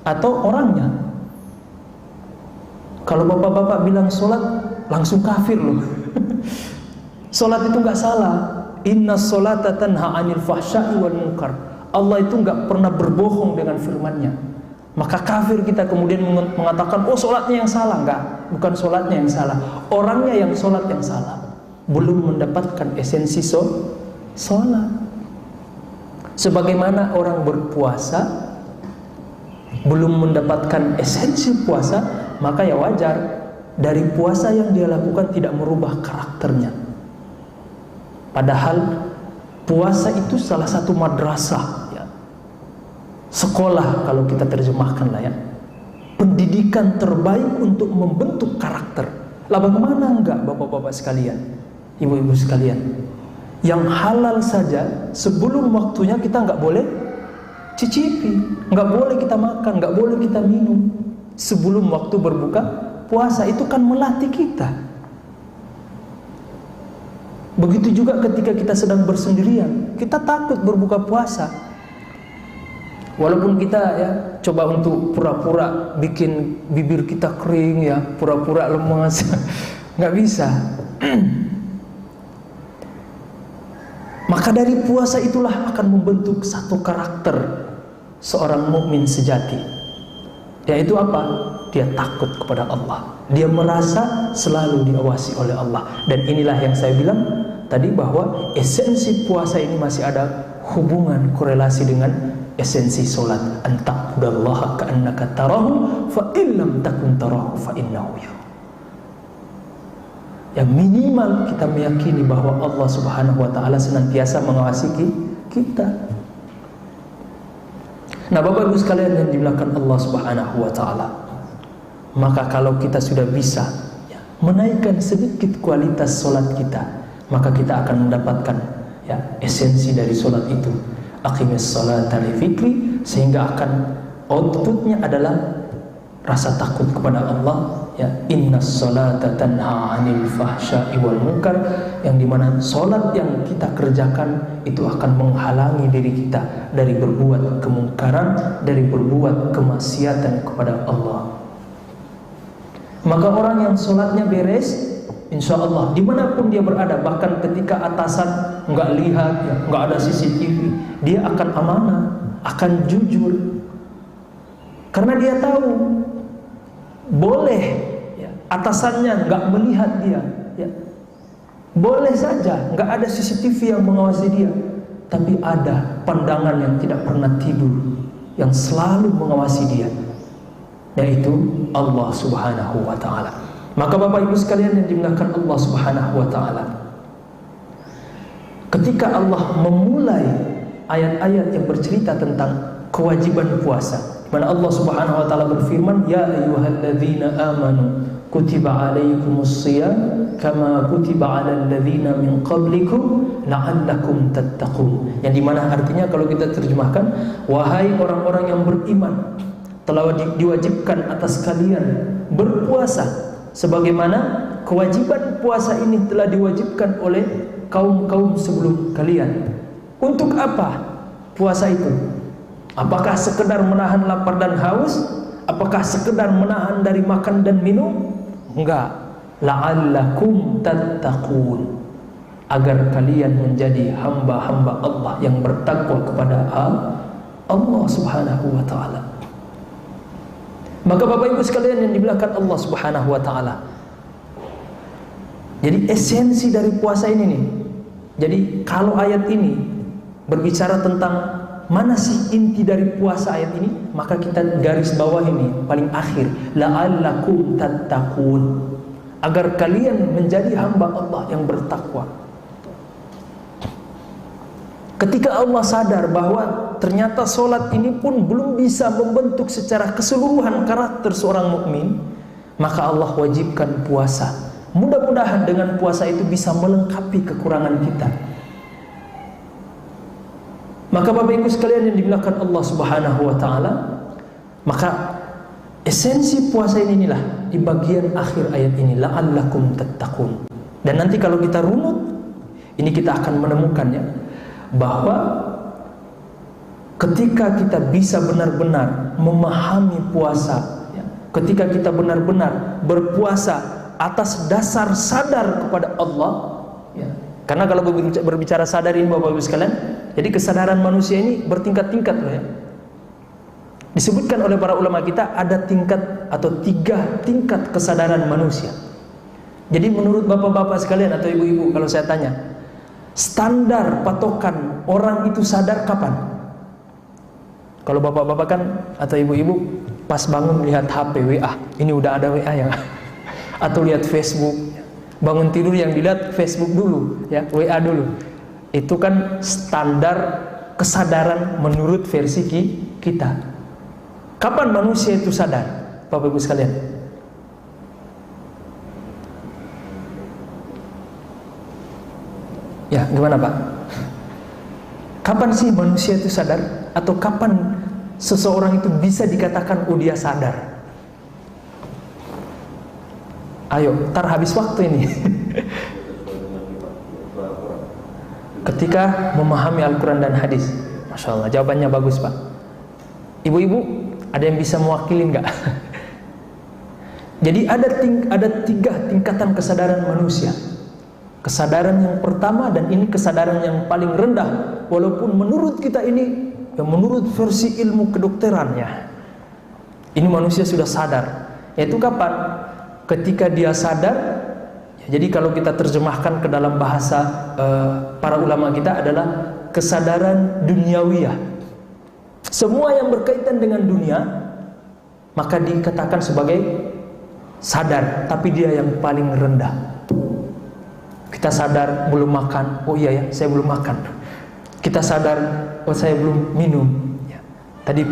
atau orangnya? Kalau bapak-bapak bilang sholat langsung kafir loh. Sholat itu nggak salah. Inna sholata tanha anil fahsya'i wal munkar. Allah itu nggak pernah berbohong dengan firman-Nya. Maka kafir kita kemudian mengatakan, oh sholatnya yang salah. Enggak, bukan sholatnya yang salah, orangnya yang sholat yang salah. Belum mendapatkan esensi sholat. Sebagaimana orang berpuasa belum mendapatkan esensi puasa, maka ya wajar dari puasa yang dia lakukan tidak merubah karakternya. Padahal puasa itu salah satu madrasah ya. Sekolah kalau kita terjemahkan lah ya. Pendidikan terbaik untuk membentuk karakter. Lah bagaimana enggak bapak-bapak sekalian, ibu-ibu sekalian, yang halal saja sebelum waktunya kita enggak boleh cicipi, enggak boleh kita makan, enggak boleh kita minum sebelum waktu berbuka puasa. Itu kan melatih kita. Begitu juga ketika kita sedang bersendirian, kita takut berbuka puasa. Walaupun kita ya coba untuk pura-pura bikin bibir kita kering ya, pura-pura lemas, nggak bisa. Maka dari puasa itulah akan membentuk satu karakter seorang mukmin sejati. Yaitu apa? Dia takut kepada Allah. Dia merasa selalu diawasi oleh Allah. Dan inilah yang saya bilang tadi, bahwa esensi puasa ini masih ada hubungan korelasi dengan esensi solat. Anta'budallaha ka'annaka tarahu fa illam takun tarahu fa innahu yara. Yang minimal kita meyakini bahwa Allah Subhanahu wa taala senantiasa mengawasi kita. Nah, Bapak Ibu sekalian yang dimuliakan Allah Subhanahu wa taala, maka kalau kita sudah bisa ya, menaikkan sedikit kualitas solat kita, maka kita akan mendapatkan ya, esensi dari solat itu. Aqimis sholata li dzikri, sehingga akan outputnya adalah rasa takut kepada Allah ya. Innas sholata tanha 'anil fahsya'i wal munkar, yang dimana solat yang kita kerjakan itu akan menghalangi diri kita dari berbuat kemungkaran, dari berbuat kemaksiatan kepada Allah. Maka orang yang solatnya beres, insya Allah dimanapun dia berada, bahkan ketika atasan nggak lihat ya, nggak ada CCTV, dia akan amanah, akan jujur, karena dia tahu boleh ya, atasannya nggak melihat dia ya. Boleh saja nggak ada CCTV yang mengawasi dia, tapi ada pandangan yang tidak pernah tidur yang selalu mengawasi dia, yaitu Allah Subhanahu wa taala. Maka Bapak Ibu sekalian yang dimuliakan Allah Subhanahu wa taala, ketika Allah memulai ayat-ayat yang bercerita tentang kewajiban puasa, di mana Allah Subhanahu wa taala berfirman, ya ayyuhalladzina amanu kutiba alaikumus shiyam kama kutiba alal ladzina min qablikum la'allakum tattaqun. Yang dimana artinya kalau kita terjemahkan, wahai orang-orang yang beriman, telah diwajibkan atas kalian berpuasa sebagaimana kewajiban puasa ini telah diwajibkan oleh kaum-kaum sebelum kalian. Untuk apa puasa itu? Apakah sekedar menahan lapar dan haus? Apakah sekedar menahan dari makan dan minum? Enggak. La'allakum tattaqun, agar kalian menjadi hamba-hamba Allah yang bertakwa kepada Allah Subhanahu wa taala. Maka Bapak Ibu sekalian yang dimuliakan Allah Subhanahu wa taala. Jadi esensi dari puasa ini nih. Jadi kalau ayat ini berbicara tentang mana sih inti dari puasa ayat ini, maka kita garis bawah ini paling akhir, la'allakum tattaqun, agar kalian menjadi hamba Allah yang bertakwa. Ketika Allah sadar bahwa ternyata solat ini pun belum bisa membentuk secara keseluruhan karakter seorang mukmin, maka Allah wajibkan puasa. Mudah-mudahan dengan puasa itu bisa melengkapi kekurangan kita. Maka Bapak Ibu sekalian yang dimuliakan Allah Subhanahu wa taala, maka esensi puasa inilah di bagian akhir ayat ini, la'allakum tattaqun. Dan nanti kalau kita runut, ini kita akan menemukannya bahwa ketika kita bisa benar-benar memahami puasa, ketika kita benar-benar berpuasa atas dasar sadar kepada Allah, karena kalau berbicara sadar ini Bapak Ibu sekalian, jadi kesadaran manusia ini bertingkat-tingkat loh ya. Disebutkan oleh para ulama kita ada tingkat atau 3 tingkat kesadaran manusia. Jadi menurut bapak-bapak sekalian atau ibu-ibu, kalau saya tanya, standar patokan orang itu sadar kapan? Kalau bapak-bapak kan atau ibu-ibu pas bangun lihat HP WA, ini udah ada WA ya, atau lihat Facebook, bangun tidur yang dilihat Facebook dulu ya, WA dulu. Itu kan standar kesadaran menurut versi kita. Kapan manusia itu sadar, Bapak Ibu sekalian? Ya, gimana Pak? Kapan sih manusia itu sadar? Atau kapan seseorang itu bisa dikatakan oh dia sadar? Ayo, ntar habis waktu ini. Ketika memahami Al-Quran dan hadis. Masya Allah, jawabannya bagus Pak. Ibu-ibu, ada yang bisa mewakili nggak? Jadi ada 3 tingkatan kesadaran manusia. Kesadaran yang pertama, dan ini kesadaran yang paling rendah, walaupun menurut kita ini, yang menurut versi ilmu kedokteran ya, ini manusia sudah sadar. Yaitu kapan? Ketika dia sadar. Jadi kalau kita terjemahkan ke dalam bahasa para ulama kita adalah kesadaran duniawiyah. Semua yang berkaitan dengan dunia maka dikatakan sebagai sadar, tapi dia yang paling rendah. Kita sadar belum makan, oh iya ya saya belum makan. Kita sadar oh saya belum minum. Ya. Tadi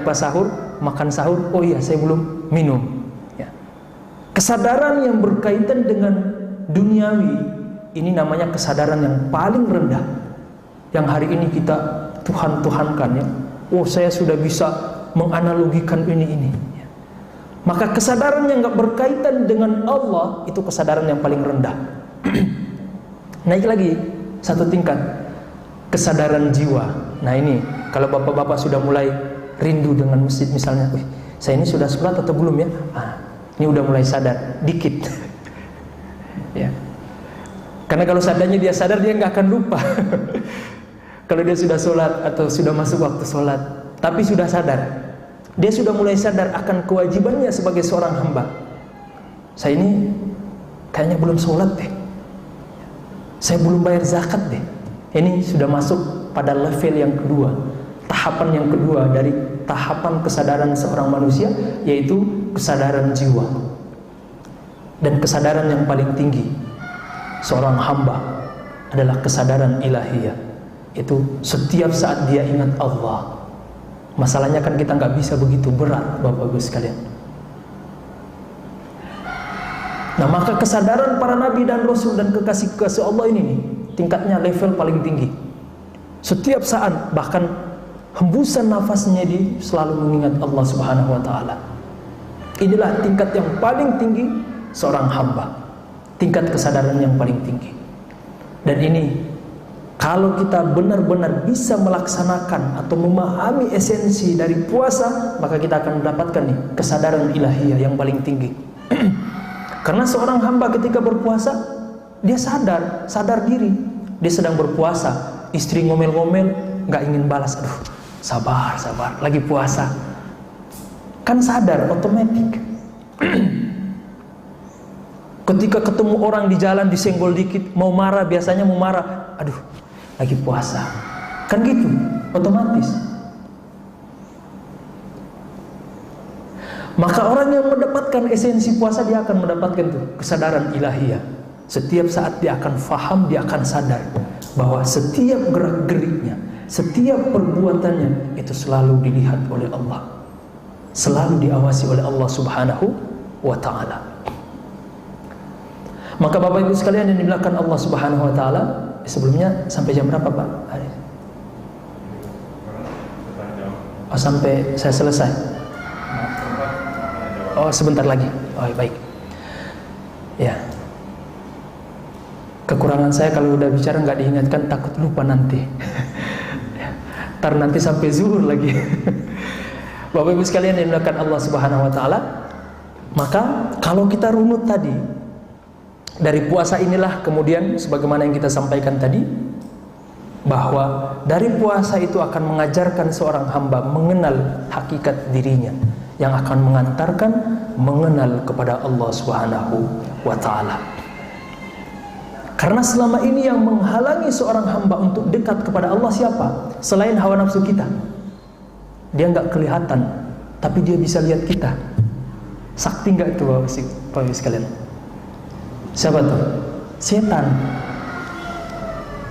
pas sahur makan sahur, oh iya saya belum minum. Kesadaran yang berkaitan dengan duniawi ini namanya kesadaran yang paling rendah, yang hari ini kita Tuhan-Tuhankan ya. Oh saya sudah bisa menganalogikan ini. Maka kesadaran yang gak berkaitan dengan Allah itu kesadaran yang paling rendah. Naik lagi 1 tingkat, kesadaran jiwa. Nah ini kalau bapak-bapak sudah mulai rindu dengan masjid misalnya, saya ini sudah sholat atau belum ya? Ini udah mulai sadar, dikit. Ya. Karena kalau sadarnya dia sadar, dia nggak akan lupa. Kalau dia sudah sholat atau sudah masuk waktu sholat, tapi sudah sadar, dia sudah mulai sadar akan kewajibannya sebagai seorang hamba. Saya ini kayaknya belum sholat deh. Saya belum bayar zakat deh. Ini sudah masuk pada level yang kedua, tahapan yang kedua dari tahapan kesadaran seorang manusia, yaitu kesadaran jiwa. Dan kesadaran yang paling tinggi seorang hamba adalah kesadaran ilahiyah. Itu setiap saat dia ingat Allah. Masalahnya kan kita nggak bisa begitu berat Bapak-Ibu sekalian. Nah maka kesadaran para nabi dan rasul dan kekasih-kekasih Allah ini nih, tingkatnya level paling tinggi. Setiap saat, bahkan hembusan nafasnya dia selalu mengingat Allah Subhanahu wa taala. Inilah tingkat yang paling tinggi seorang hamba. Tingkat kesadaran yang paling tinggi. Dan ini kalau kita benar-benar bisa melaksanakan atau memahami esensi dari puasa, maka kita akan mendapatkan nih kesadaran ilahiyah yang paling tinggi. Karena seorang hamba ketika berpuasa, dia sadar diri. Dia sedang berpuasa, istri ngomel-ngomel, nggak ingin balas. Aduh, sabar, lagi puasa. Kan sadar, otomatis. Ketika ketemu orang di jalan disenggol dikit, mau marah, biasanya mau marah, aduh, lagi puasa. Kan gitu, otomatis. Maka orang yang mendapatkan esensi puasa, dia akan mendapatkan tuh kesadaran ilahiyah. Setiap saat dia akan faham, dia akan sadar bahwa setiap gerak-geriknya, setiap perbuatannya itu selalu dilihat oleh Allah, selalu diawasi oleh Allah Subhanahu wa ta'ala. Maka Bapak Ibu sekalian yang dimuliakan Allah Subhanahu wa ta'ala, sebelumnya sampai jam berapa Pak? Oh, sampai saya selesai. Oh, sebentar lagi. Oh, baik. Ya. Kekurangan saya kalau udah bicara nggak diingatkan, takut lupa nanti. Ntar nanti sampai zuhur lagi. Bapak Ibu sekalian yang dimuliakan Allah Subhanahu wa ta'ala, maka kalau kita runut tadi, dari puasa inilah kemudian sebagaimana yang kita sampaikan tadi, bahwa dari puasa itu akan mengajarkan seorang hamba mengenal hakikat dirinya, yang akan mengantarkan mengenal kepada Allah Subhanahu wa ta'ala. Karena selama ini yang menghalangi seorang hamba untuk dekat kepada Allah siapa? Selain hawa nafsu kita. Dia nggak kelihatan, tapi dia bisa lihat kita. Sakti nggak itu Bapak Ibu sekalian? Siapa tuh? Setan.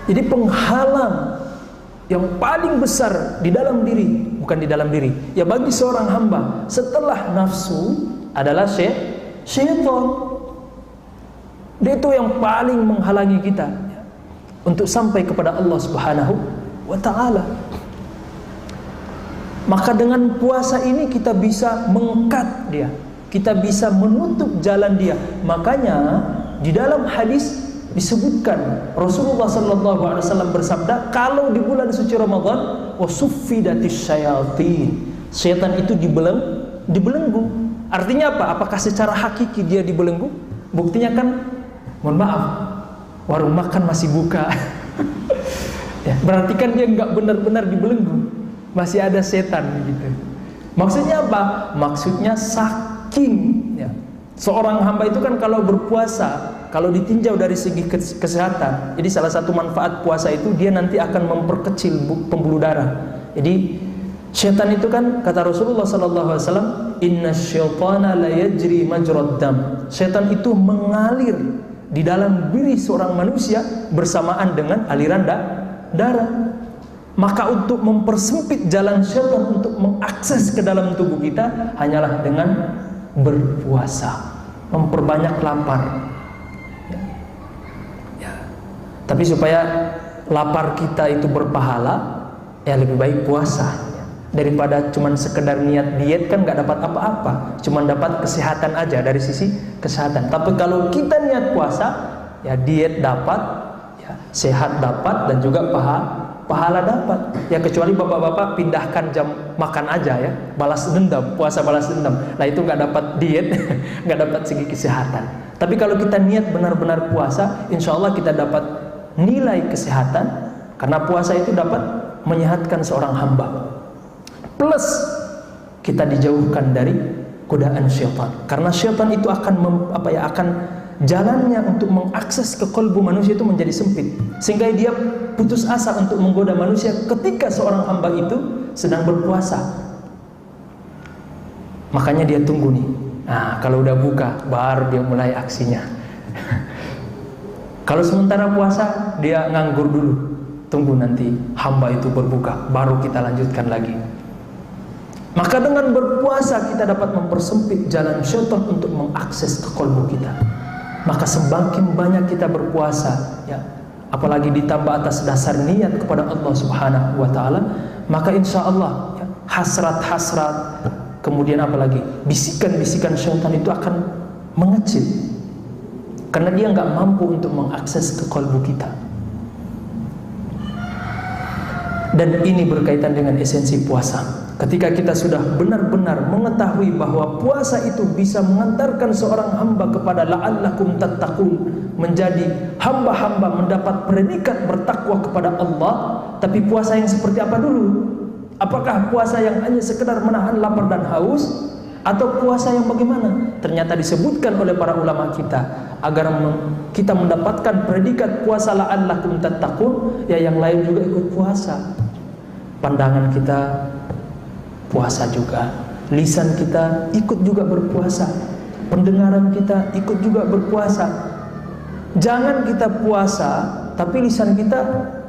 Jadi penghalang yang paling besar di dalam diri, bukan di dalam diri, ya bagi seorang hamba setelah nafsu adalah syaitan. Dia itu yang paling menghalangi kita untuk sampai kepada Allah Subhanahu wa ta'ala. Maka dengan puasa ini kita bisa mengkat dia, kita bisa menutup jalan dia. Makanya di dalam hadis disebutkan Rasulullah sallallahu alaihi wasallam bersabda, kalau di bulan suci Ramadan wasuffidatis syayatin, setan itu dibelenggu. Artinya apa? Apakah secara hakiki dia dibelenggu? Buktinya kan, mohon maaf, warung makan masih buka. Ya, berarti kan dia nggak benar-benar dibelenggu, masih ada setan gitu. Maksudnya apa? Maksudnya saking ya, seorang hamba itu kan kalau berpuasa, kalau ditinjau dari segi kesehatan, jadi salah satu manfaat puasa itu dia nanti akan memperkecil pembuluh darah. Jadi setan itu kan kata Rasulullah sallallahu alaihi wasallam, inna syaitana la yajri majrad dam. Setan itu mengalir di dalam diri seorang manusia bersamaan dengan aliran darah. Maka untuk mempersempit jalan syaitan untuk mengakses ke dalam tubuh kita hanyalah dengan berpuasa, memperbanyak lapar. Tapi supaya lapar kita itu berpahala, ya lebih baik puasa daripada cuman sekedar niat diet, kan nggak dapat apa-apa, cuman dapat kesehatan aja dari sisi kesehatan. Tapi kalau kita niat puasa, ya diet dapat, ya sehat dapat, dan juga pahala dapat. Ya kecuali bapak-bapak pindahkan jam makan aja ya, balas dendam, puasa balas dendam. Nah itu nggak dapat diet, nggak dapat segi kesehatan. Tapi kalau kita niat benar-benar puasa, insya Allah kita dapat nilai kesehatan, karena puasa itu dapat menyehatkan seorang hamba. Plus kita dijauhkan dari godaan syaitan, karena syaitan itu akan akan jalannya untuk mengakses ke kalbu manusia itu menjadi sempit, sehingga dia putus asa untuk menggoda manusia ketika seorang hamba itu sedang berpuasa. Makanya dia tunggu nih, nah kalau udah buka baru dia mulai aksinya. Kalau sementara puasa dia nganggur dulu, tunggu nanti hamba itu berbuka, baru kita lanjutkan lagi. Maka dengan berpuasa kita dapat mempersempit jalan syaitan untuk mengakses ke kalbu kita. Maka semakin banyak kita berpuasa, ya, apalagi ditambah atas dasar niat kepada Allah Subhanahu wa ta'ala, maka insya Allah ya, hasrat-hasrat, kemudian apalagi bisikan-bisikan syaitan itu akan mengecil, karena dia nggak mampu untuk mengakses ke kalbu kita. Dan ini berkaitan dengan esensi puasa. Ketika kita sudah benar-benar mengetahui bahwa puasa itu bisa mengantarkan seorang hamba kepada la'allakum tattaqun, menjadi hamba-hamba mendapat predikat bertakwa kepada Allah. Tapi puasa yang seperti apa dulu? Apakah puasa yang hanya sekedar menahan lapar dan haus? Atau puasa yang bagaimana? Ternyata disebutkan oleh para ulama kita agar kita mendapatkan predikat puasa la'allakum tattaqun, ya yang lain juga ikut puasa. Pandangan kita puasa juga, lisan kita ikut juga berpuasa, pendengaran kita ikut juga berpuasa. Jangan kita puasa tapi lisan kita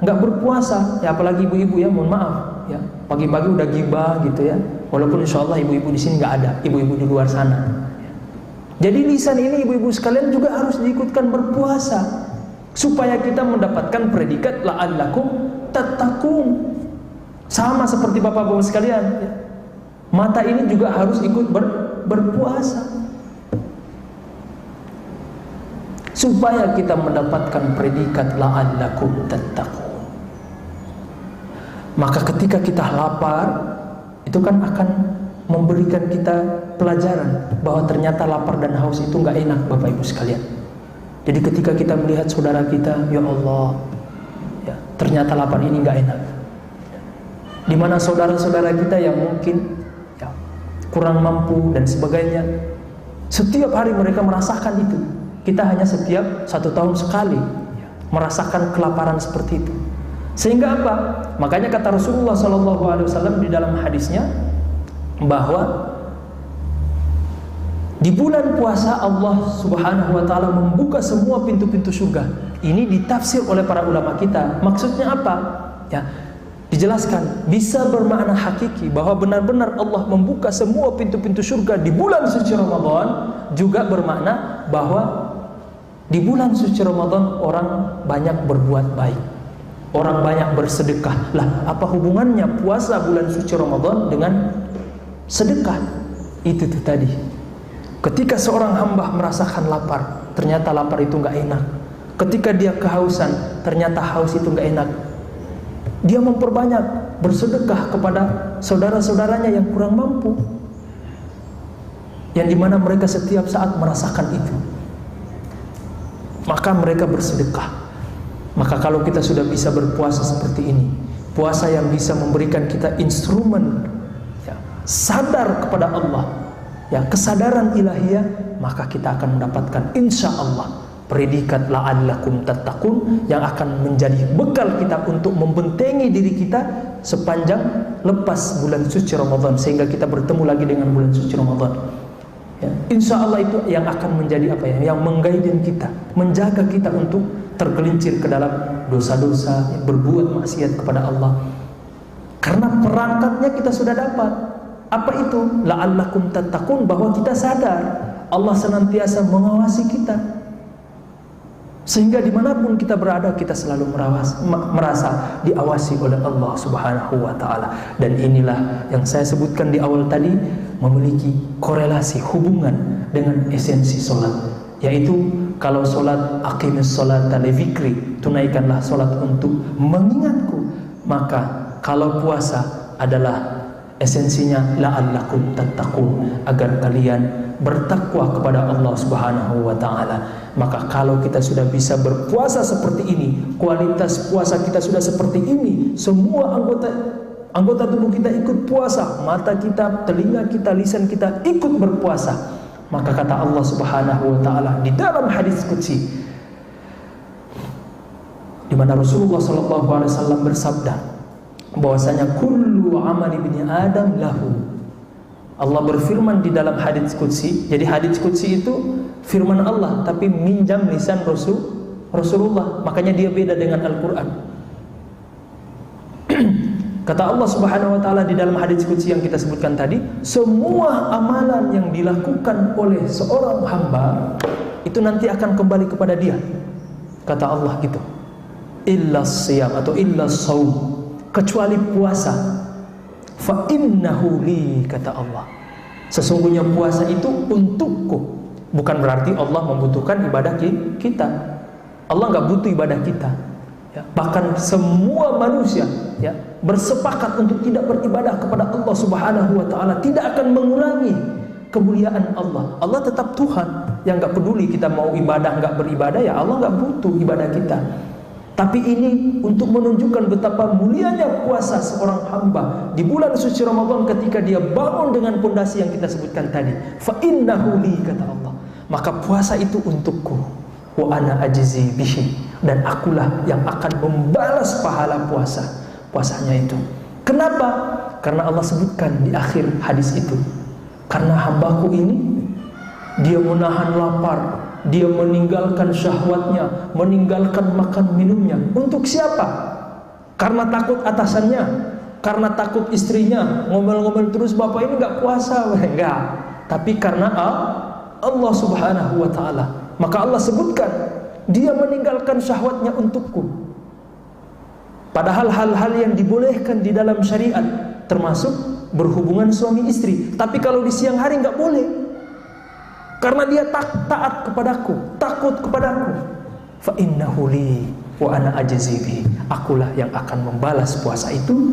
nggak berpuasa, ya apalagi ibu-ibu ya, mohon maaf ya, pagi-pagi udah gibah gitu ya. Walaupun insya Allah ibu-ibu di sini nggak ada, ibu-ibu di luar sana. Jadi lisan ini ibu-ibu sekalian juga harus diikutkan berpuasa supaya kita mendapatkan predikat la'allakum tattaqun. Sama seperti bapak-bapak sekalian ya. Mata ini juga harus ikut berpuasa supaya kita mendapatkan predikat la'allakum tattaqun. Maka ketika kita lapar, itu kan akan memberikan kita pelajaran bahwa ternyata lapar dan haus itu nggak enak, Bapak Ibu sekalian. Jadi ketika kita melihat saudara kita, ya Allah, ya, ternyata lapar ini nggak enak. Di mana saudara-saudara kita yang mungkin ya, kurang mampu dan sebagainya, setiap hari mereka merasakan itu. Kita hanya setiap 1 tahun sekali merasakan kelaparan seperti itu. Sehingga apa? Makanya kata Rasulullah SAW di dalam hadisnya bahwa di bulan puasa Allah Subhanahu wa taala membuka semua pintu-pintu surga. Ini ditafsir oleh para ulama kita. Maksudnya apa? Ya, dijelaskan bisa bermakna hakiki bahwa benar-benar Allah membuka semua pintu-pintu surga di bulan suci Ramadan, juga bermakna bahwa di bulan suci Ramadan orang banyak berbuat baik, orang banyak bersedekah. Lah, apa hubungannya puasa bulan suci Ramadan dengan sedekah? Itu tuh tadi. Ketika seorang hamba merasakan lapar, ternyata lapar itu nggak enak. Ketika dia kehausan, ternyata haus itu nggak enak. Dia memperbanyak bersedekah kepada saudara-saudaranya yang kurang mampu, yang dimana mereka setiap saat merasakan itu. Maka mereka bersedekah. Maka kalau kita sudah bisa berpuasa seperti ini, puasa yang bisa memberikan kita instrumen ya, sadar kepada Allah, ya, kesadaran ilahiyah, maka kita akan mendapatkan insya Allah predikat la'allakum tattaqun yang akan menjadi bekal kita untuk membentengi diri kita sepanjang lepas bulan suci Ramadan, sehingga kita bertemu lagi dengan bulan suci Ramadan. Ya, insya Allah itu yang akan menjadi apa ya, yang mengguide kita, menjaga kita untuk tergelincir ke dalam dosa-dosa, berbuat maksiat kepada Allah. Karena perangkatnya kita sudah dapat. Apa itu? La'allakum tattaqun, bahwa kita sadar Allah senantiasa mengawasi kita, sehingga dimanapun kita berada kita selalu merasa diawasi oleh Allah Subhanahu wa ta'ala. Dan inilah yang saya sebutkan di awal tadi, memiliki korelasi hubungan dengan esensi solat, yaitu kalau solat aqimis sholata li dzikri, tunaikanlah solat untuk mengingatku. Maka kalau puasa adalah esensinya la'allakum tattaqun, agar kalian bertakwa kepada Allah Subhanahu wa ta'ala. Maka kalau kita sudah bisa berpuasa seperti ini, kualitas puasa kita sudah seperti ini, semua anggota tubuh kita ikut puasa, mata kita, telinga kita, lisan kita ikut berpuasa. Maka kata Allah Subhanahu wa ta'ala di dalam hadis qudsi, di mana Rasulullah SAW bersabda bahwasanya kullu amali ibni Adam lahu. Allah berfirman di dalam hadis qudsi. Jadi hadis qudsi itu firman Allah, tapi minjam lisan Rasulullah. Makanya dia beda dengan Al-Quran. Kata Allah Subhanahu wa ta'ala di dalam hadis qudsi yang kita sebutkan tadi, semua amalan yang dilakukan oleh seorang hamba itu nanti akan kembali kepada dia. Kata Allah gitu. Illa siyam atau illa saum, kecuali puasa. Fa innahu li, kata Allah. Sesungguhnya puasa itu untukku. Bukan berarti Allah membutuhkan ibadah kita. Allah nggak butuh ibadah kita. Ya, bahkan semua manusia ya bersepakat untuk tidak beribadah kepada Allah Subhanahu wa ta'ala, tidak akan mengurangi kemuliaan Allah. Allah tetap Tuhan yang nggak peduli kita mau ibadah nggak beribadah, ya Allah nggak butuh ibadah kita. Tapi ini untuk menunjukkan betapa mulianya puasa seorang hamba di bulan suci Ramadan ketika dia bangun dengan pondasi yang kita sebutkan tadi. Fa innahu li, kata Allah. Maka puasa itu untukku. Wa ana ajzi bihi, dan akulah yang akan membalas pahala puasanya itu. Kenapa? Karena Allah sebutkan di akhir hadis itu, karena hambaku ini dia menahan lapar, dia meninggalkan syahwatnya, meninggalkan makan minumnya. Untuk siapa? Karena takut atasannya, karena takut istrinya, ngomel-ngomel terus, bapak ini nggak puasa, enggak. Tapi karena Allah Subhanahu wa Ta'ala. Maka Allah sebutkan, dia meninggalkan syahwatnya untukku. Padahal hal-hal yang dibolehkan di dalam syariat, termasuk berhubungan suami istri. Tapi kalau di siang hari nggak boleh, karena dia taat kepadaku, takut kepadaku. Fa innahu li wa ana ajzi bihi. Akulah yang akan membalas puasa itu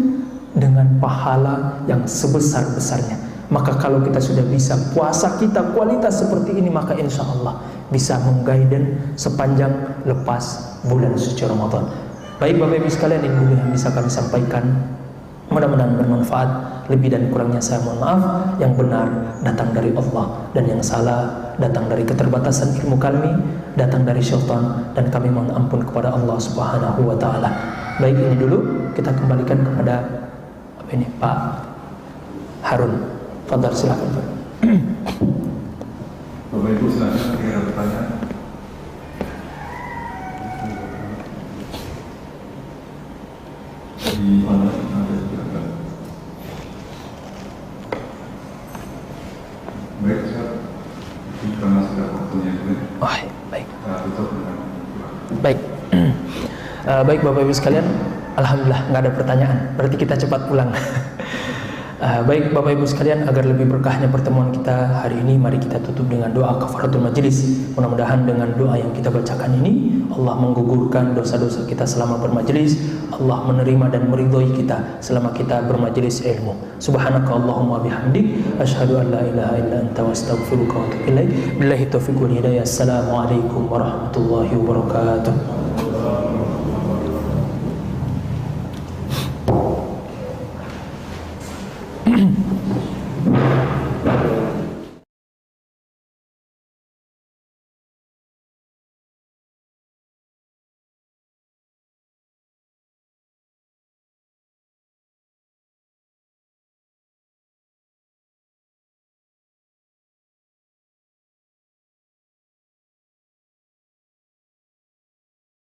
dengan pahala yang sebesar-besarnya. Maka kalau kita sudah bisa puasa kita kualitas seperti ini, maka insya Allah bisa menggaiden sepanjang lepas bulan suci Ramadan. Baik Bapak Ibu sekalian, ini dulu yang bisa kami sampaikan. Mudah-mudahan bermanfaat. Lebih dan kurangnya saya mohon maaf. Yang benar datang dari Allah, dan yang salah datang dari keterbatasan ilmu kami, datang dari syaitan, dan kami mohon ampun kepada Allah Subhanahu wa Ta'ala. Baik, ini dulu kita kembalikan kepada Pak Harun. Fadhal, silakan Pak. Bapak Ibu silakan, ada pertanyaan. Di mana ada silakan. Baik, karena sudah waktunya itu. Baik. Tutup dengan baik. Baik Bapak Ibu sekalian, alhamdulillah nggak ada pertanyaan. Berarti kita cepat pulang. Baik Bapak Ibu sekalian, agar lebih berkahnya pertemuan kita hari ini, mari kita tutup dengan doa kafaratul majlis. Mudah-mudahan dengan doa yang kita bacakan ini, Allah menggugurkan dosa-dosa kita selama bermajlis. Allah menerima dan meridhoi kita selama kita bermajlis ilmu. Subhanaka Allahumma bihamdik, asyhadu an la ilaha illa anta, wastaghfiruka wa atubu ilaik. Billahi taufiq wal hidayah. Assalamualaikum warahmatullahi wabarakatuh.